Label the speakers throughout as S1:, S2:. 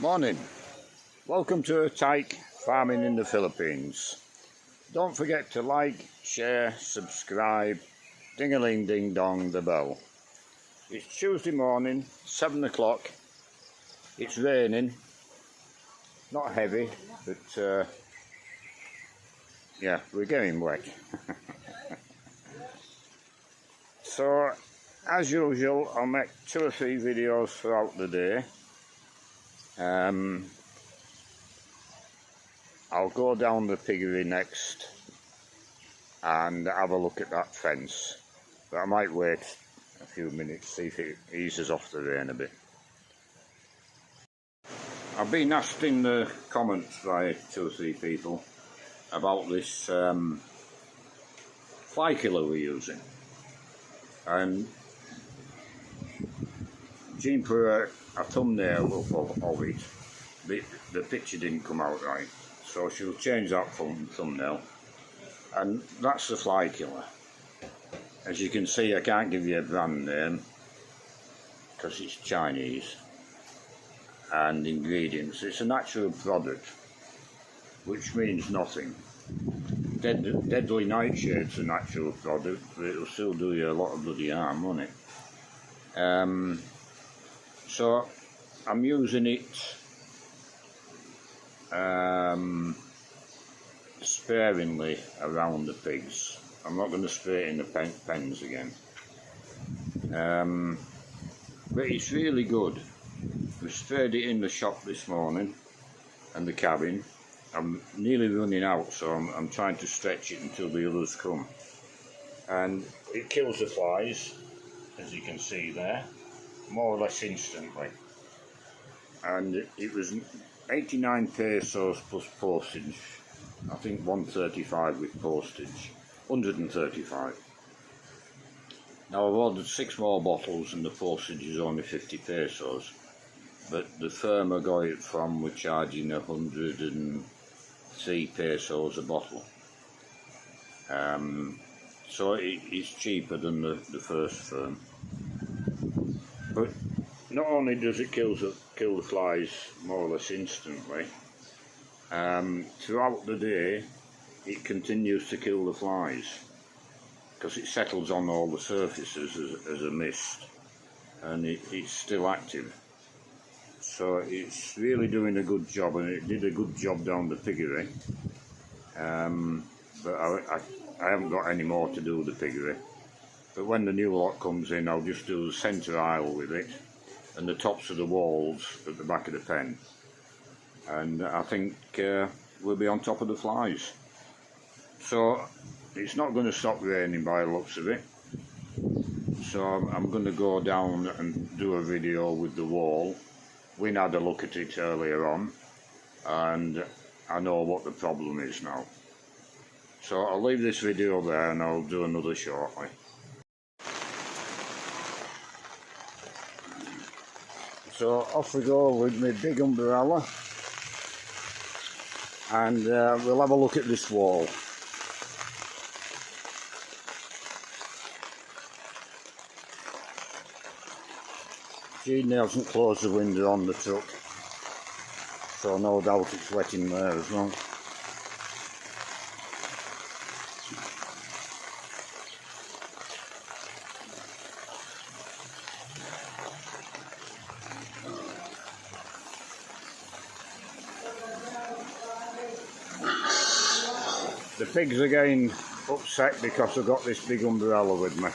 S1: Morning. Welcome to Tyke farming in the Philippines. Don't forget to like, share, subscribe, ding-a-ling ding dong the bell. It's Tuesday morning, 7 o'clock. It's raining, not heavy, but yeah, we're getting wet. So as usual, I'll make 2 or 3 videos throughout the day. I'll go down the piggery next and have a look at that fence, but I might wait a few minutes, see if it eases off the rain a bit. I've been asked in the comments by 2 or 3 people about this fly killer we're using, and Jean put a thumbnail up of it. The picture didn't come out right, so she'll change that thumbnail, and that's the fly killer. As you can see, I can't give you a brand name because it's Chinese, and ingredients. It's a natural product, which means nothing. Deadly nightshade's a natural product, but it'll still do you a lot of bloody harm, won't it? So I'm using it sparingly around the pigs. I'm not going to spray it in the pens again. But it's really good. We sprayed it in the shop this morning and the cabin. I'm nearly running out, so I'm trying to stretch it until the others come. And it kills the flies, as you can see there, more or less instantly. And it was 89 pesos plus postage. I think 135 with postage. 135. Now I've ordered 6 more bottles and the postage is only 50 pesos. But the firm I got it from were charging 103 pesos a bottle. So it's cheaper than the first firm. But not only does it kill the flies more or less instantly, throughout the day it continues to kill the flies because it settles on all the surfaces as a mist, and it's still active. So it's really doing a good job, and it did a good job down the piggery. But I haven't got any more to do with the piggery. But when the new lot comes in, I'll just do the centre aisle with it and the tops of the walls at the back of the pen. And I think we'll be on top of the flies. So it's not going to stop raining by the looks of it. So I'm going to go down and do a video with the wall. Wynne had a look at it earlier on, and I know what the problem is now. So I'll leave this video there and I'll do another shortly. So off we go with my big umbrella, and we'll have a look at this wall. Jean hasn't closed the window on the truck, so no doubt it's wet in there as well. The pigs are getting upset because I've got this big umbrella with me.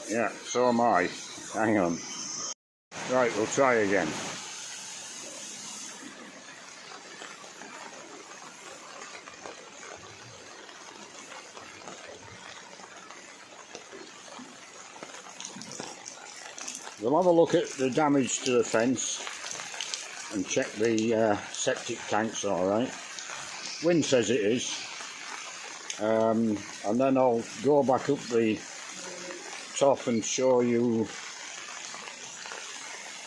S1: Yeah, so am I. Hang on. Right, we'll try again. We'll have a look at the damage to the fence and check the septic tank's alright. Wynne says it is. And then I'll go back up the top and show you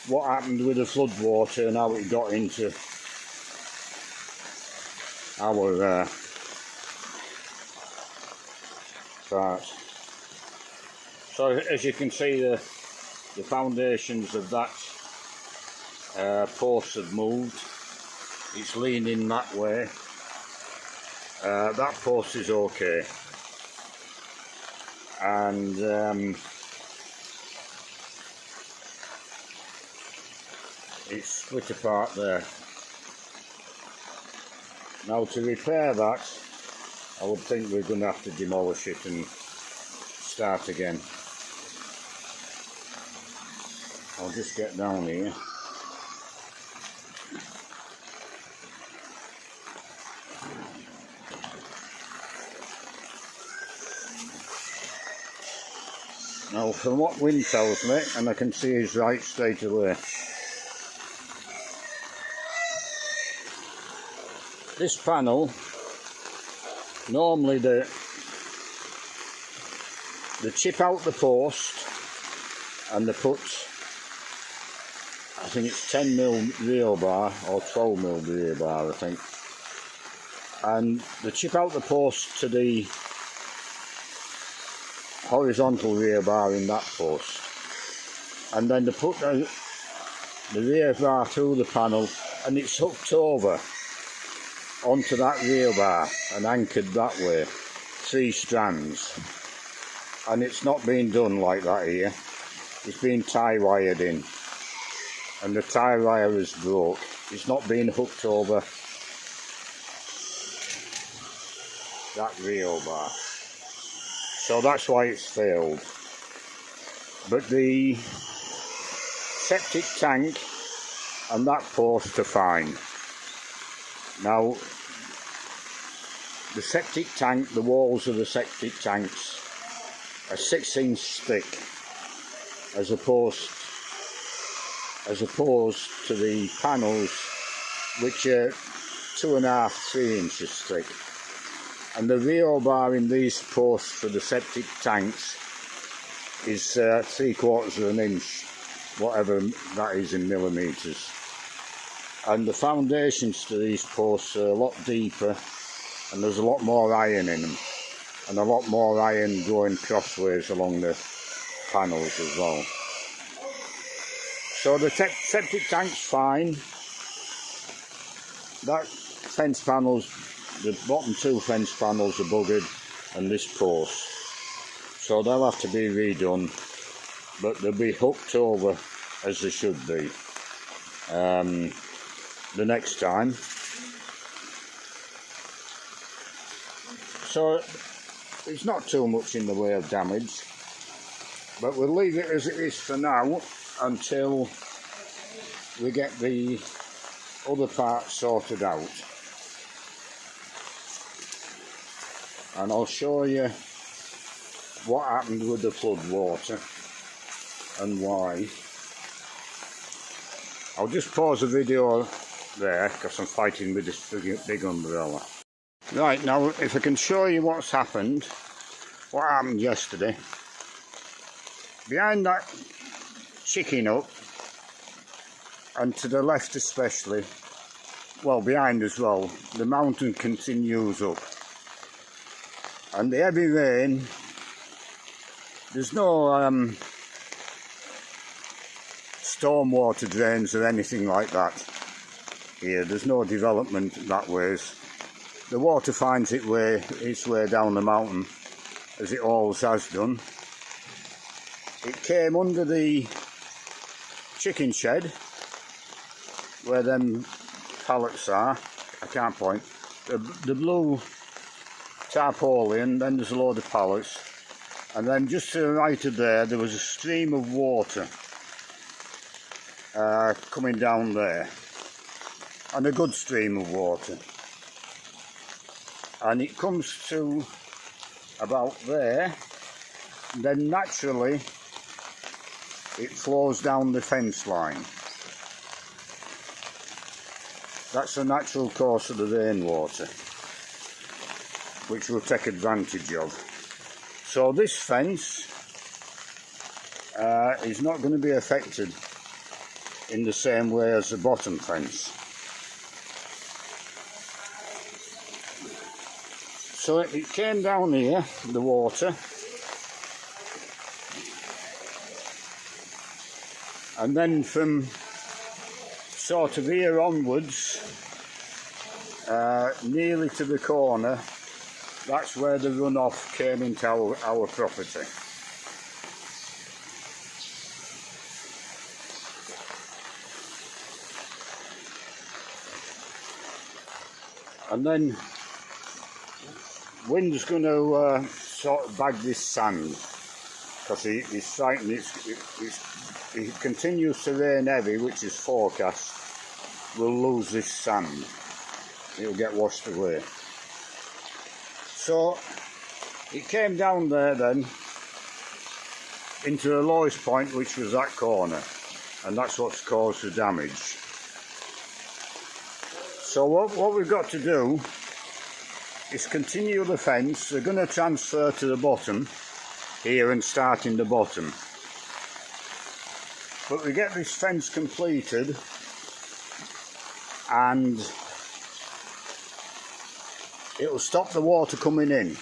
S1: what happened with the flood water and how it got into our part. So as you can see, the foundations of that post have moved. It's leaning that way. That post is okay, and it's split apart there. Now to repair that, I would think we're going to have to demolish it and start again. I'll just get down here. Now from what Wynne tells me, and I can see he's right straight away, this panel, normally they chip out the post and they put, I think it's 10mm rebar or 12mm rebar, I think, and they chip out the post to the horizontal rebar in that post, and then they put the rebar through the panel, and it's hooked over onto that rebar and anchored that way, 3 strands. And it's not being done like that here. It's been tie wired in, and the tie wire is broke. It's not being hooked over that rebar, so that's why it's failed. But the septic tank and that post are fine. Now the septic tank, the walls of the septic tanks are 6-inch thick, as opposed to the panels, which are 2.5–3 inches thick. And the rebar in these posts for the septic tanks is 3/4 of an inch, whatever that is in millimetres. And the foundations to these posts are a lot deeper, and there's a lot more iron in them, and a lot more iron going crossways along the panels as well. So the septic tank's fine. That fence panels, the bottom 2 fence panels are buggered, and this post, so they'll have to be redone, but they'll be hooked over as they should be the next time. So it's not too much in the way of damage, but we'll leave it as it is for now until we get the other parts sorted out. And I'll show you what happened with the flood water and why. I'll just pause the video there because I'm fighting with this big umbrella. Right, now if I can show you what's happened, what happened yesterday. Behind that chicken up, and to the left especially, well behind as well, the mountain continues up. And the heavy rain, there's no stormwater drains or anything like that here. There's no development that ways. The water finds its way down the mountain, as it always has done. It came under the chicken shed, where them pallets are. I can't point. The blue tarpaulin, then there's a load of pallets, and then just to the right of there was a stream of water coming down there, and a good stream of water, and it comes to about there, and then naturally it flows down the fence line. That's the natural course of the rainwater, which we'll take advantage of. So this fence is not going to be affected in the same way as the bottom fence. So it came down here, the water, and then from sort of here onwards, nearly to the corner, that's where the runoff came into our property. And then wind's going to sort of bag this sand, because he's frightened. It continues to rain heavy, which is forecast. We'll lose this sand. It'll get washed away. So it came down there then into the lowest point, which was that corner, and that's what's caused the damage. So what we've got to do is continue the fence. They're going to transfer to the bottom here and start in the bottom. But we get this fence completed, and it'll stop the water coming in.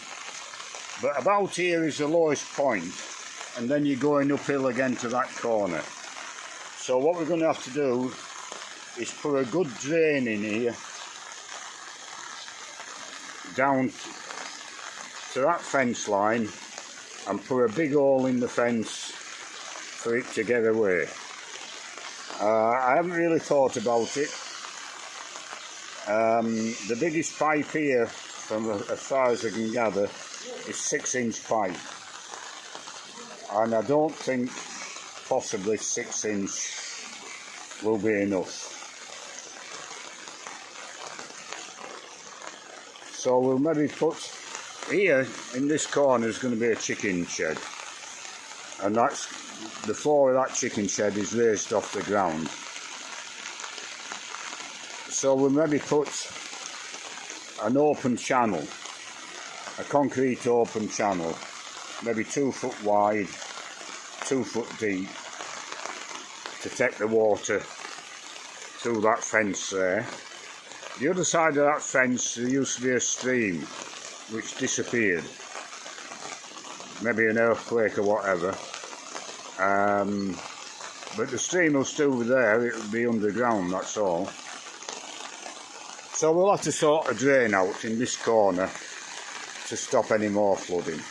S1: But about here is the lowest point, and then you're going uphill again to that corner. So what we're going to have to do is put a good drain in here down to that fence line, and put a big hole in the fence for it to get away. I haven't really thought about it. The biggest pipe here, from as far as I can gather, is 6-inch pipe, and I don't think possibly 6-inch will be enough. So we'll maybe put here in this corner is going to be a chicken shed, and that's the floor of that chicken shed is raised off the ground. So we'll maybe put an open channel, a concrete open channel, maybe 2 foot wide, 2 foot deep, to take the water through that fence there. The other side of that fence, there used to be a stream which disappeared, maybe an earthquake or whatever, but the stream will still be there. It will be underground, that's all. So we'll have to sort of drain out in this corner to stop any more flooding.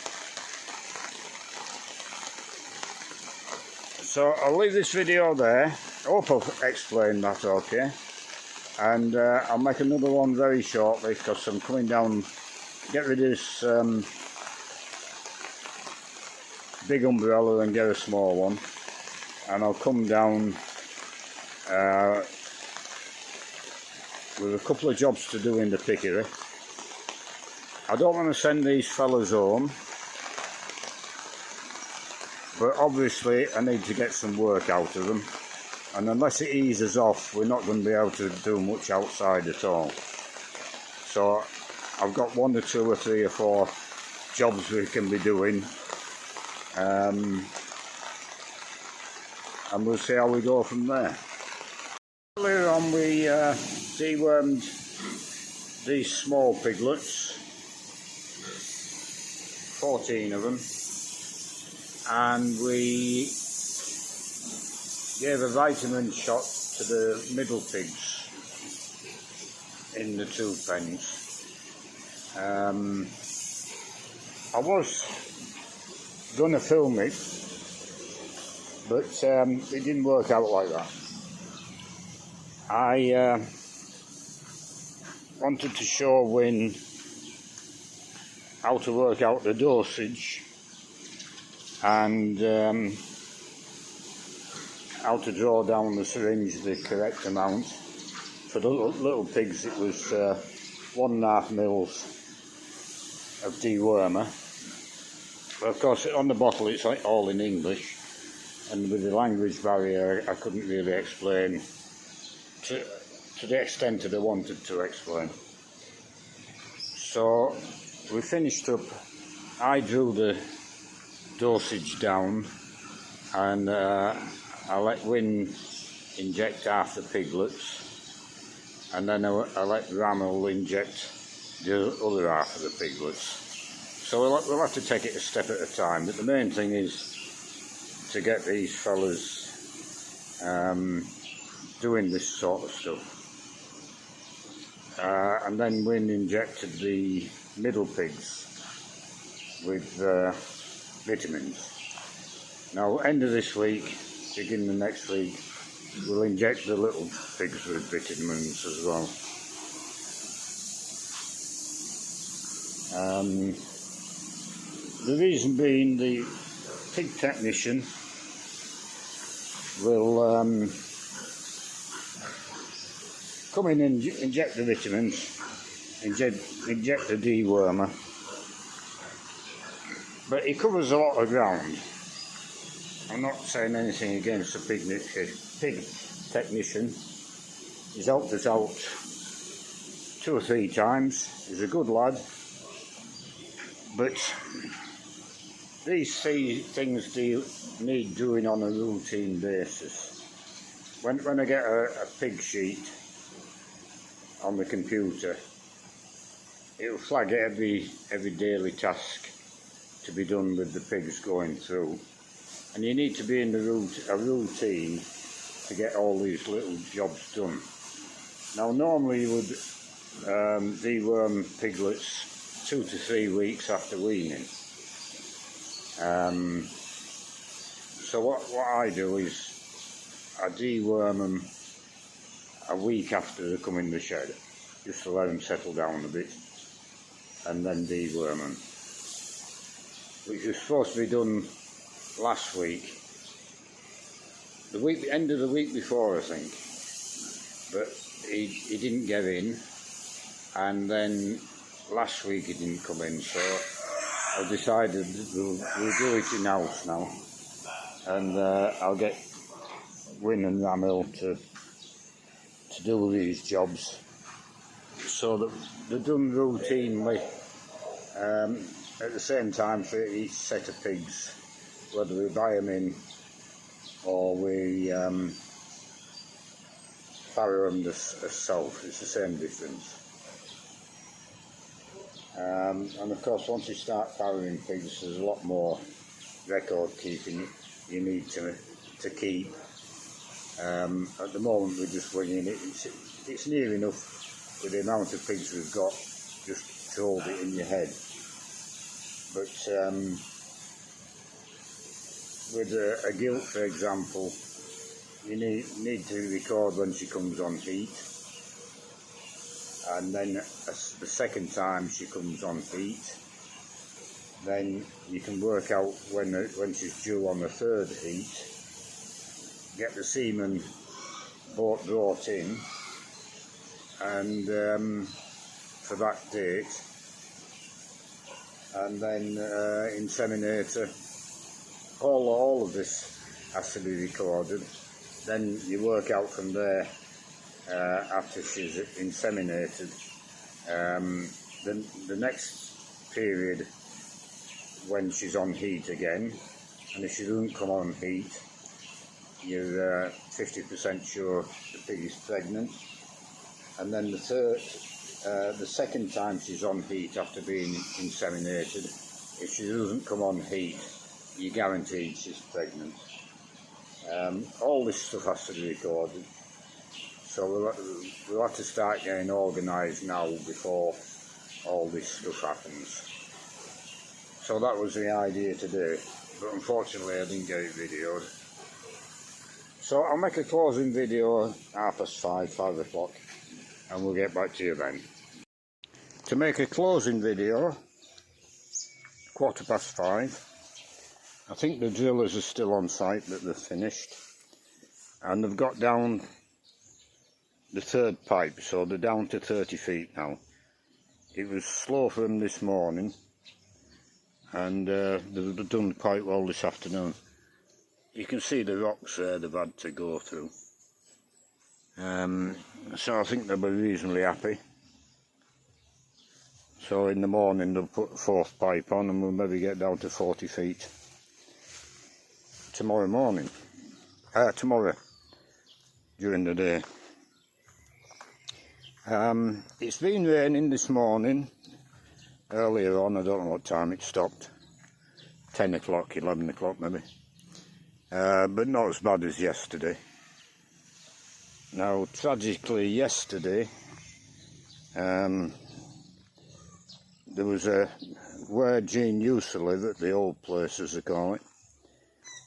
S1: So I'll leave this video there. I hope I've explained that okay. And I'll make another one very shortly, because I'm coming down, get rid of this big umbrella and get a small one, and I'll come down with a couple of jobs to do in the piggery. I don't want to send these fellas home, but obviously I need to get some work out of them. And unless it eases off, we're not going to be able to do much outside at all. So I've got 1 or 2 or 3 or 4 jobs we can be doing. And we'll see how we go from there. Earlier on we dewormed these small piglets, 14 of them, and we gave a vitamin shot to the middle pigs in the 2 pens. I was going to film it, but it didn't work out like that. I wanted to show Win how to work out the dosage and how to draw down the syringe the correct amount. For the little pigs it was 1.5 mils of dewormer. But of course on the bottle it's like all in English, and with the language barrier I couldn't really explain to the extent that I wanted to explain. So we finished up. I drew the dosage down, and I let Win inject half the piglets, and then I let Ramel inject the other half of the piglets. So we'll have to take it a step at a time, but the main thing is to get these fellas doing this sort of stuff. And then Wynne injected the middle pigs with vitamins. Now, end of this week, beginning of next week, we'll inject the little pigs with vitamins as well. The reason being, the pig technician will come in and inject the vitamins, inject the dewormer, but he covers a lot of ground. I'm not saying anything against the pig technician. He's helped us out 2 or 3 times. He's a good lad, but these things need doing on a routine basis. When I get a pig sheet on the computer, it'll flag every daily task to be done with the pigs going through, and you need to be in a routine to get all these little jobs done. Now, normally you would deworm piglets 2 to 3 weeks after weaning. So what I do is I deworm them a week after they come in the shed, just to let them settle down a bit, and then deworm them, which was supposed to be done last week, the end of the week before, I think, but he didn't get in, and then last week he didn't come in, so I decided we'll do it in-house now, and I'll get Wynne and Ramil to do these jobs so that they're done routinely at the same time for each set of pigs, whether we buy them in or we farrow them ourselves. It's the same difference. And of course, once you start farrowing pigs, there's a lot more record keeping you need to keep. At the moment we're just winging it. It's near enough with the amount of pigs we've got just to hold it in your head. But with a gilt, for example, you need to record when she comes on heat, and then the second time she comes on heat, then you can work out when she's due on the third heat, get the semen brought in, and for that date, and then inseminator. All of this has to be recorded. Then you work out from there, after she's inseminated, the next period when she's on heat again, and if she doesn't come on heat, you're 50% sure the pig is pregnant. And then the second time she's on heat after being inseminated, if she doesn't come on heat, you're guaranteed she's pregnant. All this stuff has to be recorded, so we'll have to start getting organised now before all this stuff happens. So that was the idea today, but unfortunately I didn't get it videoed. So I'll make a closing video at 5:30, 5 o'clock, and we'll get back to you then. To make a closing video, 5:15, I think the drillers are still on site, but they're finished, and they've got down the third pipe, so they're down to 30 feet now. It was slow for them this morning, and they've done quite well this afternoon. You can see the rocks there they've had to go through, so I think they'll be reasonably happy. So in the morning they'll put the fourth pipe on, and we'll maybe get down to 40 feet tomorrow morning, tomorrow during the day. It's been raining this morning, earlier on. I don't know what time it stopped, 10 o'clock, 11 o'clock maybe, but not as bad as yesterday. Now tragically yesterday, there was where Jean used to live, at the old place as they call it,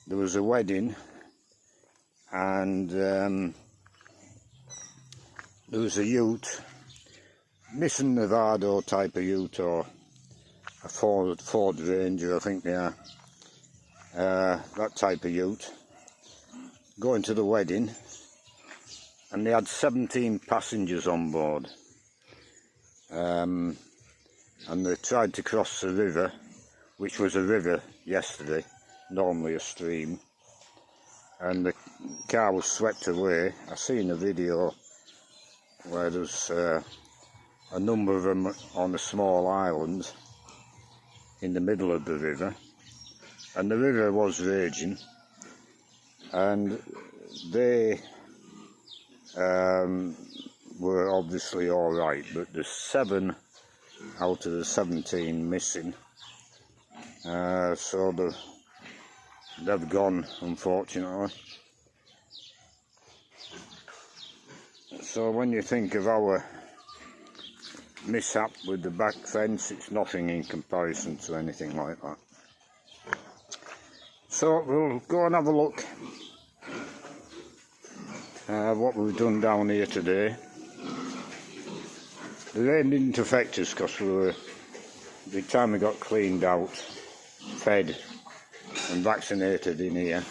S1: there was a wedding, and there was a ute, Nissan Navado type of ute, or a Ford Ranger I think they are, that type of ute, going to the wedding, and they had 17 passengers on board, and they tried to cross the river, which was a river yesterday, normally a stream, and the car was swept away. I seen a video where there's a number of them on a small island in the middle of the river, and the river was raging, and they were obviously all right, but there's 7 out of the 17 missing, so they've gone, unfortunately. So when you think of our mishap with the back fence, it's nothing in comparison to anything like that. So we'll go and have a look what we've done down here today. The rain didn't affect us because by the time we got cleaned out, fed and vaccinated in here,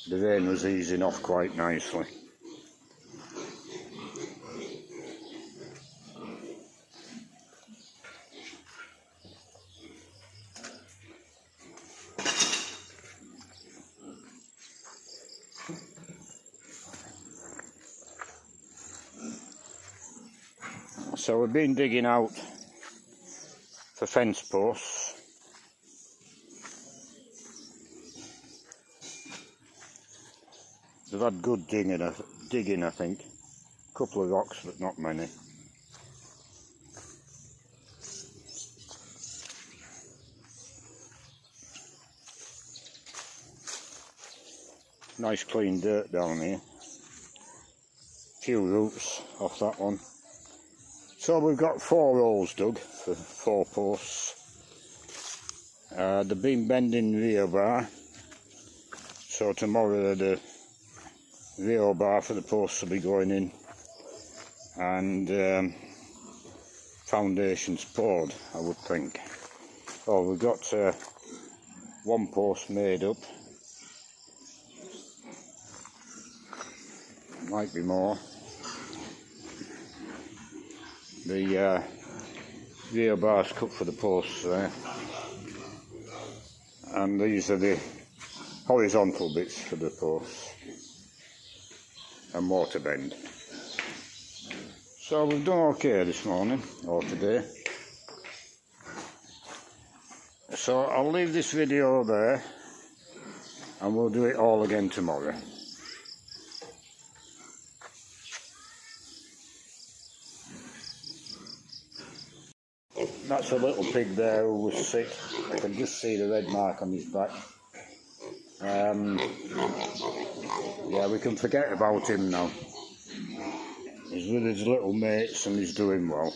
S1: the rain was easing off quite nicely. So we've been digging out for fence posts. They've had good digging, I think. A couple of rocks, but not many. Nice clean dirt down here. Few roots off that one. So we've got 4 holes dug for 4 posts. They've been bending rear bar, so tomorrow the rear bar for the posts will be going in, and foundations poured, I would think. Oh, we've got 1 post made up. Might be more. The rear bar's cut for the posts there, and these are the horizontal bits for the posts and mortar bend. So we've done okay this morning, or today. So I'll leave this video there, and we'll do it all again tomorrow. That's a little pig there who was sick. I can just see the red mark on his back. Yeah, we can forget about him now. He's with his little mates and he's doing well.